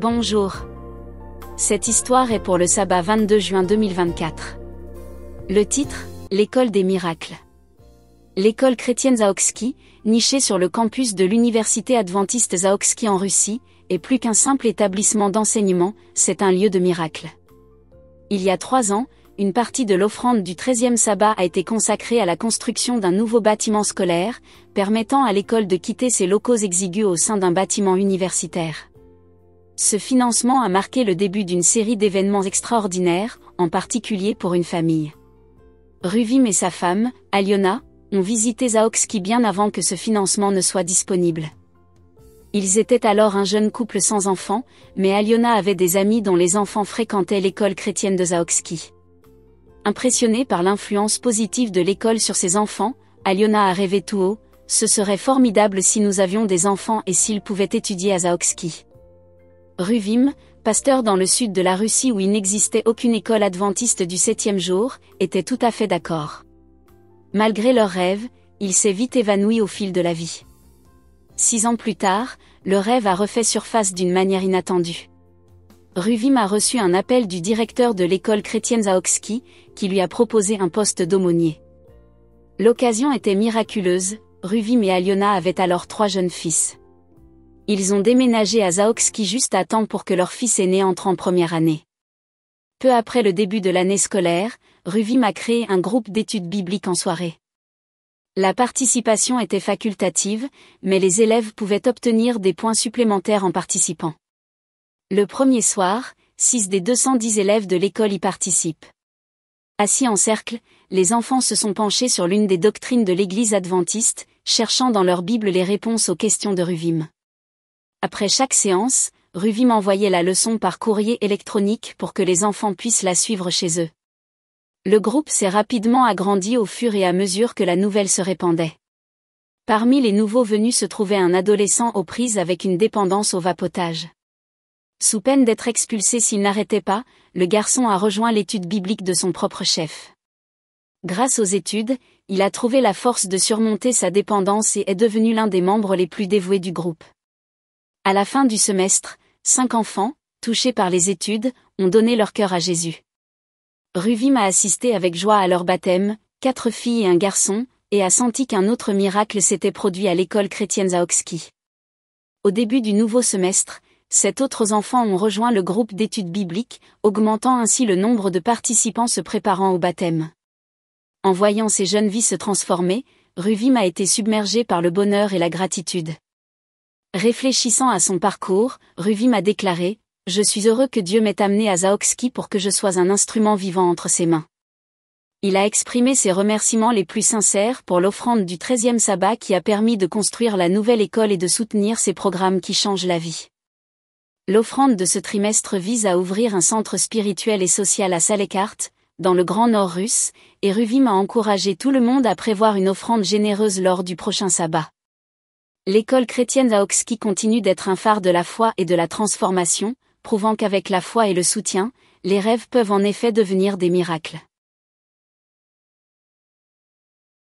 Bonjour. Cette histoire est pour le sabbat 22 juin 2024. Le titre, L'école des miracles. L'école chrétienne Zaoczki, nichée sur le campus de l'université adventiste Zaoczki en Russie, est plus qu'un simple établissement d'enseignement, c'est un lieu de miracles. Il y a 3 ans, une partie de l'offrande du 13e sabbat a été consacrée à la construction d'un nouveau bâtiment scolaire, permettant à l'école de quitter ses locaux exigus au sein d'un bâtiment universitaire. Ce financement a marqué le début d'une série d'événements extraordinaires, en particulier pour une famille. Ruvim et sa femme, Aliona, ont visité Zaoczki bien avant que ce financement ne soit disponible. Ils étaient alors un jeune couple sans enfants, mais Aliona avait des amis dont les enfants fréquentaient l'école chrétienne de Zaoczki. Impressionnée par l'influence positive de l'école sur ses enfants, Aliona a rêvé tout haut, ce serait formidable si nous avions des enfants et s'ils pouvaient étudier à Zaoczki. Ruvim, pasteur dans le sud de la Russie où il n'existait aucune école adventiste du 7e jour, était tout à fait d'accord. Malgré leurs rêves, il s'est vite évanoui au fil de la vie. 6 ans plus tard, le rêve a refait surface d'une manière inattendue. Ruvim a reçu un appel du directeur de l'école chrétienne Zaoczki, qui lui a proposé un poste d'aumônier. L'occasion était miraculeuse, Ruvim et Aliona avaient alors 3 jeunes fils. Ils ont déménagé à Zaoczki juste à temps pour que leur fils aîné entre en première année. Peu après le début de l'année scolaire, Ruvim a créé un groupe d'études bibliques en soirée. La participation était facultative, mais les élèves pouvaient obtenir des points supplémentaires en participant. Le premier soir, 6 des 210 élèves de l'école y participent. Assis en cercle, les enfants se sont penchés sur l'une des doctrines de l'Église adventiste, cherchant dans leur Bible les réponses aux questions de Ruvim. Après chaque séance, Ruvim envoyait la leçon par courrier électronique pour que les enfants puissent la suivre chez eux. Le groupe s'est rapidement agrandi au fur et à mesure que la nouvelle se répandait. Parmi les nouveaux venus se trouvait un adolescent aux prises avec une dépendance au vapotage. Sous peine d'être expulsé s'il n'arrêtait pas, le garçon a rejoint l'étude biblique de son propre chef. Grâce aux études, il a trouvé la force de surmonter sa dépendance et est devenu l'un des membres les plus dévoués du groupe. À la fin du semestre, 5 enfants, touchés par les études, ont donné leur cœur à Jésus. Ruvim a assisté avec joie à leur baptême, 4 filles et un garçon, et a senti qu'un autre miracle s'était produit à l'école chrétienne Zaoczki. Au début du nouveau semestre, 7 autres enfants ont rejoint le groupe d'études bibliques, augmentant ainsi le nombre de participants se préparant au baptême. En voyant ces jeunes vies se transformer, Ruvim a été submergé par le bonheur et la gratitude. Réfléchissant à son parcours, Ruvim a déclaré « Je suis heureux que Dieu m'ait amené à Zaoczki pour que je sois un instrument vivant entre ses mains. » Il a exprimé ses remerciements les plus sincères pour l'offrande du 13e sabbat qui a permis de construire la nouvelle école et de soutenir ces programmes qui changent la vie. L'offrande de ce trimestre vise à ouvrir un centre spirituel et social à Salekart, dans le Grand Nord russe, et Ruvim a encouragé tout le monde à prévoir une offrande généreuse lors du prochain sabbat. L'école chrétienne Zaoczki continue d'être un phare de la foi et de la transformation, prouvant qu'avec la foi et le soutien, les rêves peuvent en effet devenir des miracles.